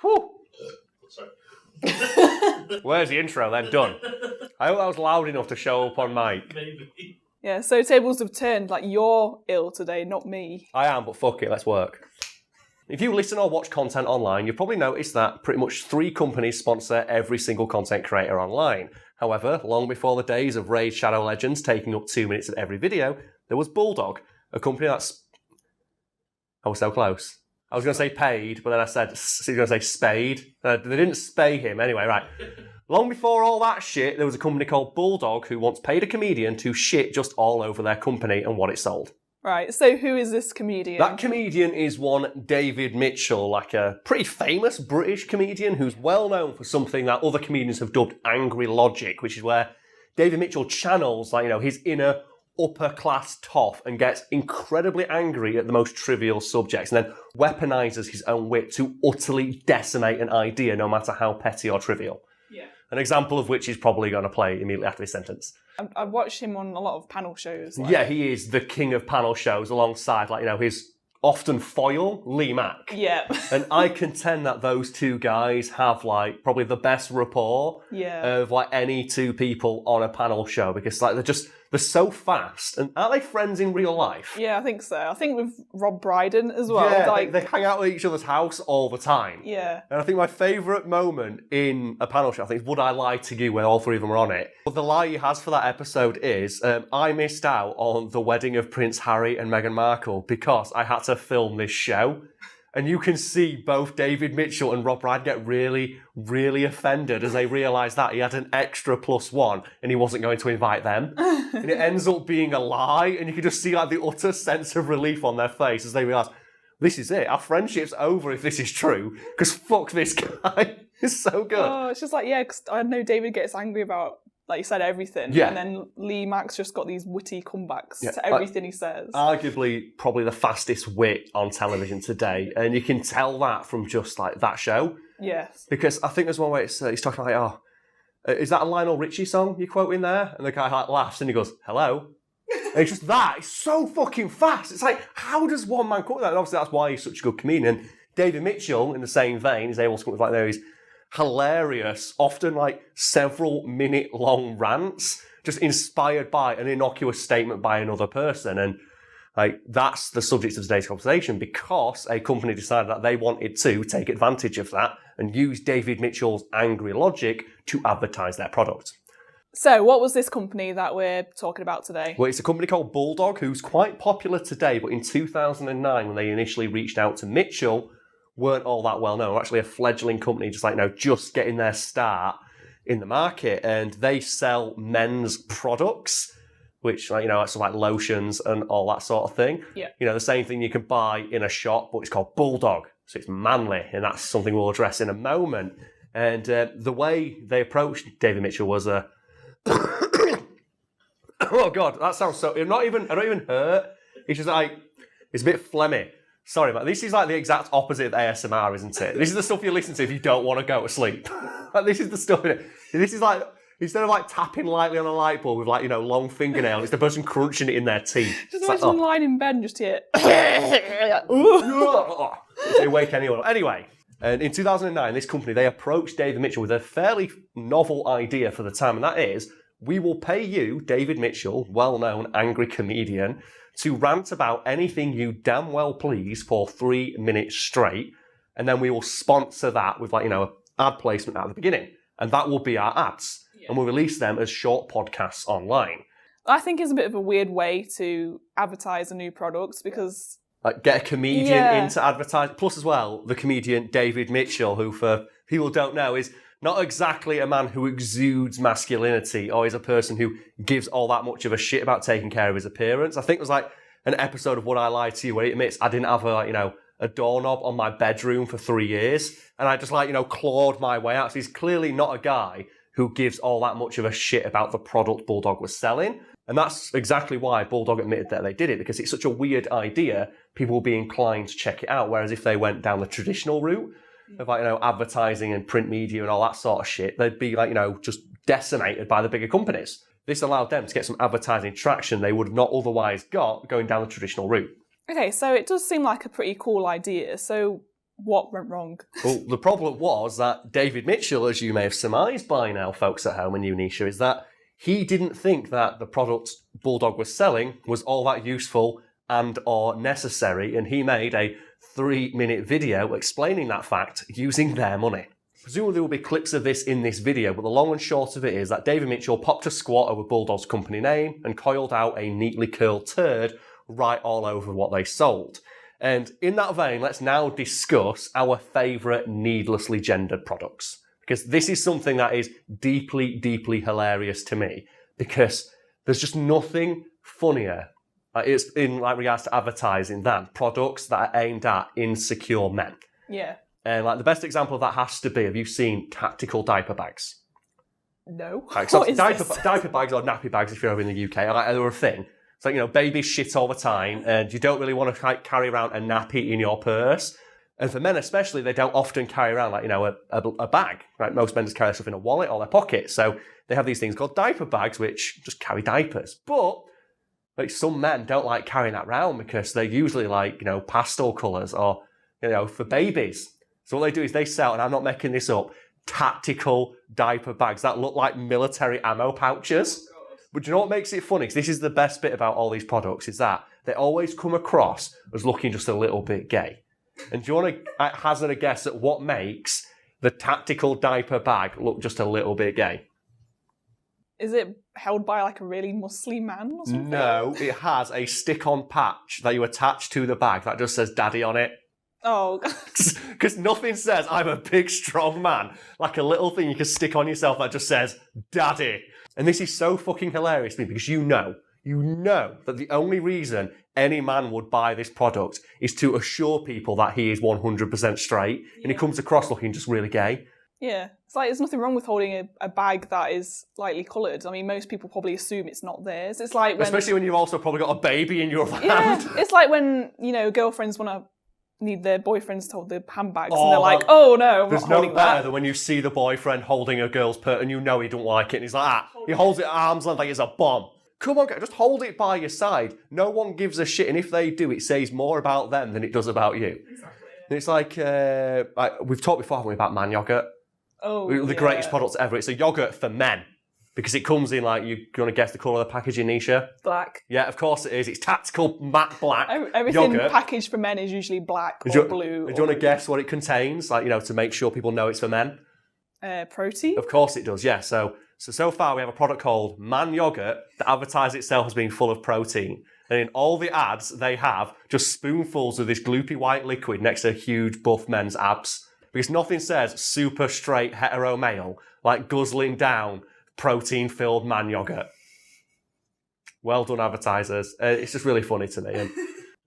Whew. Sorry. Where's the intro then? Done. I hope that was loud enough to show up on mic. Maybe. Yeah, so tables have turned. Like, you're ill today, not me. I am, but fuck it, let's work. If you listen or watch content online, you've probably noticed that pretty much 3 companies sponsor every single content creator online. However, long before the days of Raid Shadow Legends taking up 2 minutes of every video, there was Bulldog, a company that's... I was so close. I was going to say paid, but then I said, so you're going to say spade. They didn't spay him. Anyway, right. Long before all that shit, there was a company called Bulldog who once paid a comedian to shit just all over their company and what it sold. Right, so who is this comedian? That comedian is one David Mitchell, like a pretty famous British comedian who's well known for something that other comedians have dubbed angry logic, which is where David Mitchell channels, like, you know, his inner upper class toff and gets incredibly angry at the most trivial subjects and then weaponizes his own wit to utterly decimate an idea, no matter how petty or trivial. Yeah. An example of which he's probably going to play immediately after his sentence. I've watched him on a lot of panel shows. Like... Yeah, he is the king of panel shows alongside, like, you know, his often foil, Lee Mack. Yeah. And I contend that those two guys have, like, probably the best rapport of, like, any two people on a panel show because, like, they're so fast. And aren't they friends in real life? Yeah, I think so. I think with Rob Brydon as well. Yeah, like... they hang out at each other's house all the time. Yeah. And I think my favourite moment in a panel show, I think, is Would I Lie to You, where all 3 of them are on it. But the lie he has for that episode is, I missed out on the wedding of Prince Harry and Meghan Markle because I had to film this show. And you can see both David Mitchell and Rob Brydon get really, really offended as they realise that he had an extra +1 and he wasn't going to invite them. And it ends up being a lie, and you can just see, like, the utter sense of relief on their face as they realise, this is it, our friendship's over if this is true, because fuck this guy. It's so good. Oh, it's just like, yeah, because I know David gets angry about, like you said, everything. Yeah. And then Lee Mack's just got these witty comebacks to everything he says. Arguably, probably the fastest wit on television today, and you can tell that from just, like, that show. Yes. Because I think there's one where he's talking like, is that a Lionel Richie song you're quoting there? And the guy, like, laughs and he goes, hello? And it's just that. It's so fucking fast. It's like, how does one man quote that? And obviously that's why he's such a good comedian. And David Mitchell, in the same vein, is able to come up with, like, these hilarious, often, like, several minute long rants, just inspired by an innocuous statement by another person. And, like, that's the subject of today's conversation because a company decided that they wanted to take advantage of that and use David Mitchell's angry logic to advertise their product. So, what was this company that we're talking about today? Well, it's a company called Bulldog, who's quite popular today, but in 2009, when they initially reached out to Mitchell, weren't all that well known. They're actually a fledgling company, just, like, you know, just getting their start in the market. And they sell men's products, which, like, you know, like lotions and all that sort of thing. Yeah. You know, the same thing you can buy in a shop, but it's called Bulldog. So it's manly, and that's something we'll address in a moment. And the way they approached David Mitchell was a... oh, God, that sounds so... I don't even hurt. It's just like... It's a bit phlegmy. Sorry, man. This is like the exact opposite of ASMR, isn't it? This is the stuff you listen to if you don't want to go to sleep. Like, this is the stuff... This is like... Instead of, like, tapping lightly on a light bulb with, like, you know, long fingernails, it's the person crunching it in their teeth. Just it's imagine lying in bed and just hear... They wake anyone up. Anyway, and in 2009, this company, they approached David Mitchell with a fairly novel idea for the time, and that is, we will pay you, David Mitchell, well-known angry comedian, to rant about anything you damn well please for 3 minutes straight, and then we will sponsor that with, like, you know, ad placement at the beginning, and that will be our ads. And we'll release them as short podcasts online. I think it's a bit of a weird way to advertise a new product because... Like, get a comedian into advertising. Plus, as well, the comedian David Mitchell, who, for people who don't know, is not exactly a man who exudes masculinity or is a person who gives all that much of a shit about taking care of his appearance. I think it was like an episode of Would I Lie to You where he admits I didn't have a doorknob on my bedroom for 3 years. And I just, like, you know, clawed my way out. So he's clearly not a guy who gives all that much of a shit about the product Bulldog was selling. And that's exactly why Bulldog admitted that they did it, because it's such a weird idea, people will be inclined to check it out. Whereas if they went down the traditional route of, like, you know, advertising and print media and all that sort of shit, they'd be, like, you know, just decimated by the bigger companies. This allowed them to get some advertising traction they would have not otherwise got going down the traditional route. Okay, so it does seem like a pretty cool idea. So What went wrong? Well, the problem was that David Mitchell, as you may have surmised by now, folks at home, and you, Nisha, is that he didn't think that the product Bulldog was selling was all that useful and or necessary, and he made a 3-minute video explaining that fact using their money. Presumably there will be clips of this in this video, but the long and short of it is that David Mitchell popped a squat over Bulldog's company name and coiled out a neatly curled turd right all over what they sold. And in that vein, let's now discuss our favourite needlessly gendered products. Because this is something that is deeply, deeply hilarious to me. Because there's just nothing funnier it's in regards to advertising than products that are aimed at insecure men. Yeah. And the best example of that has to be, have you seen tactical diaper bags? No. So diaper bags or nappy bags, if you're over in the UK, they're a thing. It's like, babies shit all the time, and you don't really want to carry around a nappy in your purse. And for men especially, they don't often carry around a bag. Right? Most men just carry stuff in a wallet or their pocket. So they have these things called diaper bags, which just carry diapers. But some men don't like carrying that around because they're usually pastel colours or for babies. So what they do is they sell, and I'm not making this up, tactical diaper bags that look like military ammo pouches. But do you know what makes it funny? 'Cause this is the best bit about all these products, is that they always come across as looking just a little bit gay. And do you want to hazard a guess at what makes the tactical diaper bag look just a little bit gay? Is it held by a really muscly man or something? No, it has a stick-on patch that you attach to the bag that just says daddy on it. Oh, because nothing says I'm a big, strong man like a little thing you can stick on yourself that just says daddy. And this is so fucking hilarious to me because you know that the only reason any man would buy this product is to assure people that he is 100% straight, and he comes across looking just really gay. Yeah, it's there's nothing wrong with holding a bag that is lightly coloured. I mean, most people probably assume it's not theirs. It's like when, especially when you've also probably got a baby in your hand. Yeah, it's like when girlfriends need their boyfriends to hold their handbags, and they're like, "Oh no, I'm there's not no holding better that." than when you see the boyfriend holding a girl's purse and you know he don't like it, and he's like, he holds it at arm's length like it's a bomb. Come on, just hold it by your side. No one gives a shit, and if they do, it says more about them than it does about you. Exactly. And it's like we've talked before, haven't we, about man yogurt? Oh, the greatest products ever. It's a yogurt for men because it comes in you're going to guess the colour of the packaging, Nisha? Black. Yeah, of course it is. It's tactical matte black. Everything yogurt. Packaged for men is usually black or blue. Do you want to guess what it contains? To make sure people know it's for men. Protein. Of course it does. Yeah. So far we have a product called Man Yogurt that advertises itself as being full of protein. And in all the ads, they have just spoonfuls of this gloopy white liquid next to huge buff men's abs. Because nothing says super straight hetero male like guzzling down protein-filled man yogurt. Well done, advertisers. It's just really funny to me. And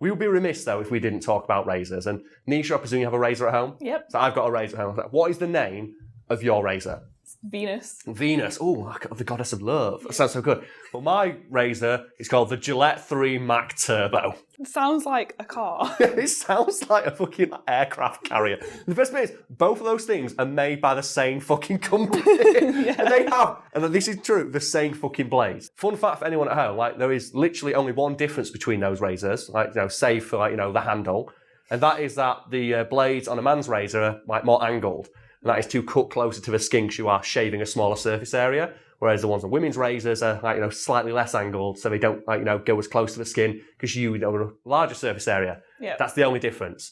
we would be remiss, though, if we didn't talk about razors. And Nisha, I presume you have a razor at home? Yep. So I've got a razor at home. What is the name of your razor? Venus. Venus. Oh, the goddess of love. That sounds so good. Well, my razor is called the Gillette 3 Mac Turbo. It sounds like a car. It sounds like a fucking aircraft carrier. The best bit is, both of those things are made by the same fucking company. Yeah. And they have, and this is true, the same fucking blades. Fun fact for anyone at home, there is literally only one difference between those razors, save for the handle. And that is that the blades on a man's razor are more angled. And that is to cut closer to the skin because you are shaving a smaller surface area. Whereas the ones on women's razors are slightly less angled, so they don't go as close to the skin because you have a larger surface area. Yeah. That's the only difference.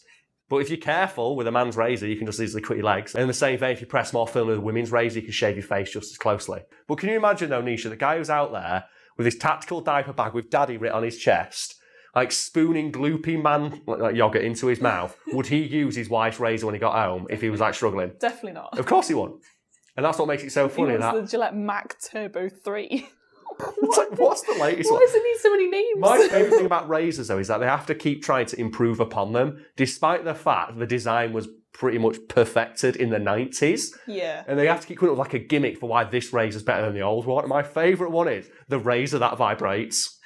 But if you're careful with a man's razor, you can just easily cut your legs. And in the same vein, if you press more firmly with a women's razor, you can shave your face just as closely. But can you imagine though, Nisha, the guy who's out there with his tactical diaper bag with daddy writ on his chest, spooning gloopy man yogurt into his mouth, would he use his wife's razor when he got home if he was struggling? Definitely not. Of course he won't. And that's what makes it so funny. The Gillette Mac Turbo 3. What's the latest one? Why does it need so many names? My favourite thing about razors, though, is that they have to keep trying to improve upon them, despite the fact the design was pretty much perfected in the 90s. Yeah. And they have to keep coming up with a gimmick for why this razor's better than the old one. And my favourite one is the razor that vibrates.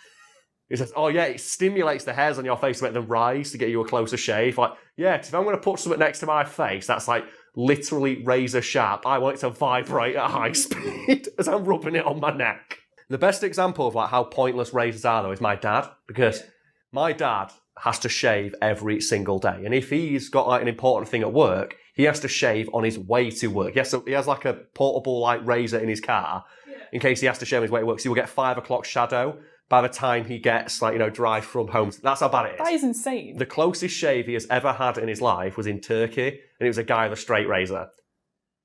It says, oh yeah, it stimulates the hairs on your face to make them rise to get you a closer shave. Because if I'm going to put something next to my face that's literally razor sharp, I want it to vibrate at high speed as I'm rubbing it on my neck. The best example of how pointless razors are, though, is my dad. Because my dad has to shave every single day. And if he's got like an important thing at work, he has to shave on his way to work. He has like a portable like razor in his car in case he has to shave on his way to work. So he will get 5 o'clock shadow by the time he gets like, drive from home. That's how bad it is. That is insane. The closest shave he has ever had in his life was in Turkey, and it was a guy with a straight razor.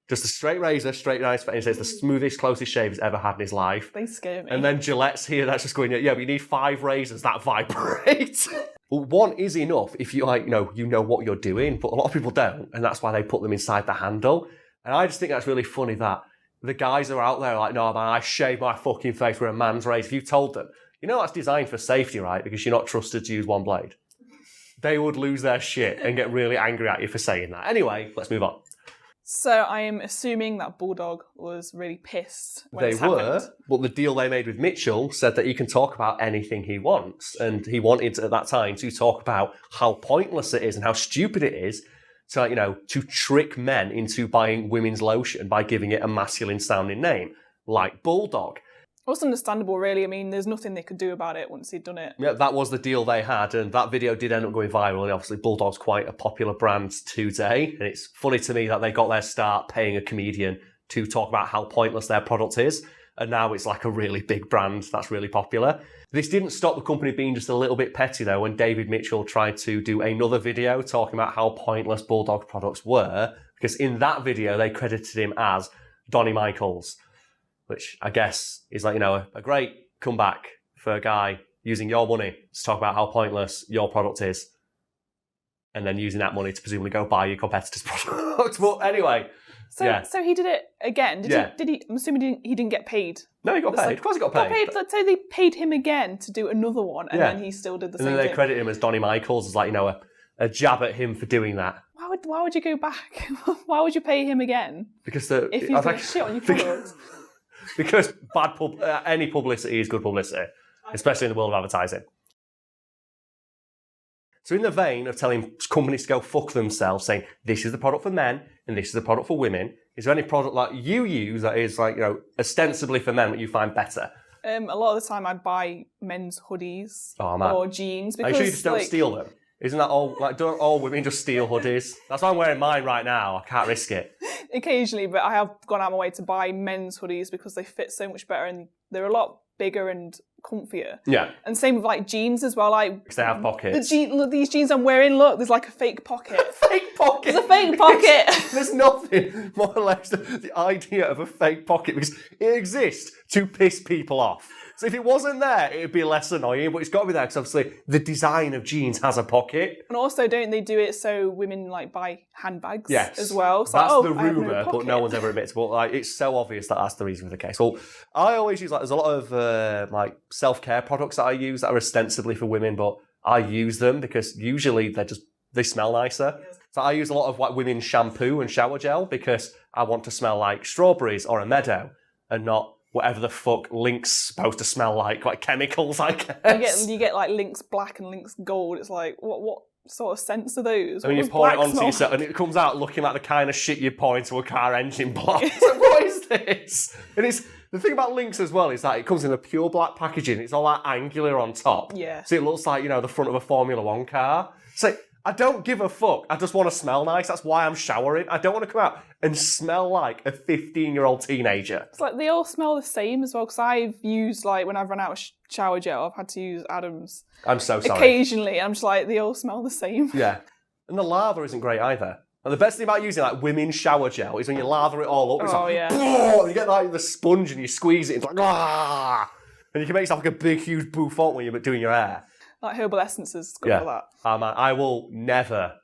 Just a straight razor, straight nice. And he says the smoothest, closest shave he's ever had in his life. They scare me. And then Gillette's here, that's just going, yeah, but you need 5 razors that vibrate. Well, one is enough if you you know what you're doing, but a lot of people don't, and that's why they put them inside the handle. And I just think that's really funny that the guys are out there like, no, man, I shave my fucking face with a man's razor. If you told them, that's designed for safety, right? Because you're not trusted to use one blade. They would lose their shit and get really angry at you for saying that. Anyway, let's move on. So I am assuming that Bulldog was really pissed when this happened. But the deal they made with Mitchell said that he can talk about anything he wants. And he wanted at that time to talk about how pointless it is and how stupid it is to, to trick men into buying women's lotion by giving it a masculine sounding name, like Bulldog. It was understandable, really. I mean, there's nothing they could do about it once he'd done it. Yeah, that was the deal they had, and that video did end up going viral, and obviously Bulldog's quite a popular brand today, and it's funny to me that they got their start paying a comedian to talk about how pointless their product is, and now it's like a really big brand that's really popular. This didn't stop the company being just a little bit petty, though, when David Mitchell tried to do another video talking about how pointless Bulldog products were, because in that video they credited him as Donny Michaels, which I guess is like, a great comeback for a guy using your money to talk about how pointless your product is, and then using that money to presumably go buy your competitor's product. But anyway, So he did it again. Did he? I'm assuming he didn't get paid. No, he got paid. Of course he got paid. So they paid him again to do another one, and then he still did the same thing. And then they credit him as Donny Michaels as like, a jab at him for doing that. Why would you go back? Why would you pay him again? Because if you do shit on your product. Because any publicity is good publicity, especially in the world of advertising. So in the vein of telling companies to go fuck themselves, saying this is the product for men and this is the product for women, is there any product like you use that is like, ostensibly for men that you find better? A lot of the time I buy men's hoodies or jeans. Because, are you sure you just don't steal them? Isn't that all, don't all women just steal hoodies? That's why I'm wearing mine right now. I can't risk it. Occasionally, but I have gone out of my way to buy men's hoodies because they fit so much better and they're a lot bigger and comfier. Yeah. And same with like jeans as well. Because they have pockets. Look, these jeans I'm wearing, look, there's like a fake pocket. Fake pocket? There's a fake pocket. There's nothing more or less the idea of a fake pocket because it exists to piss people off. So if it wasn't there, it would be less annoying, but it's got to be there because obviously the design of jeans has a pocket. And also, don't they do it so women buy handbags as well? So that's the rumour, but no one's ever admitted to it. But it's so obvious that that's the reason for the case. Well, I always use there's a lot of self-care products that I use that are ostensibly for women, but I use them because usually they smell nicer. Yes. So I use a lot of women's shampoo and shower gel because I want to smell like strawberries or a meadow and not whatever the fuck Lynx supposed to smell like chemicals, I guess. You get Lynx black and Lynx gold. It's like, what sort of scents are those? I mean, you pour it onto yourself and it comes out looking like the kind of shit you pour into a car engine block. So what is this? And the thing about Lynx as well is that it comes in a pure black packaging. It's all angular on top. Yeah. So it looks like, the front of a Formula One car. It's like, I don't give a fuck. I just want to smell nice. That's why I'm showering. I don't want to come out and smell like a 15-year-old teenager. It's like they all smell the same as well, because I've used, when I've run out of shower gel, I've had to use Adam's. I'm so sorry. Occasionally. I'm just like, they all smell the same. Yeah. And the lather isn't great either. And the best thing about using women's shower gel is when you lather it all up. It's and you get the sponge and you squeeze it. It's like, ah! And you can make yourself a big, huge bouffant when you're doing your hair. Like herbal essences, good for that. Man, I will never,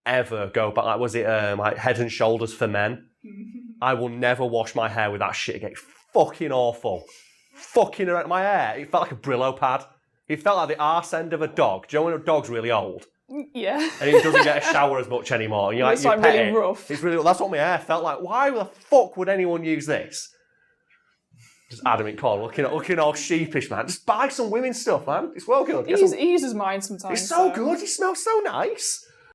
ever go back. Was it Head and Shoulders for men? I will never wash my hair with that shit again. It's fucking awful. Fucking around my hair. It felt like a Brillo pad. It felt like the arse end of a dog. Do you know when a dog's really old? Yeah. And he doesn't get a shower as much anymore. And it's really rough. It's really. That's what my hair felt like. Why the fuck would anyone use this? Just adamant Karl, looking all sheepish, man. Just buy some women's stuff, man. It's well good. He uses mine sometimes. It's so good. He smells so nice.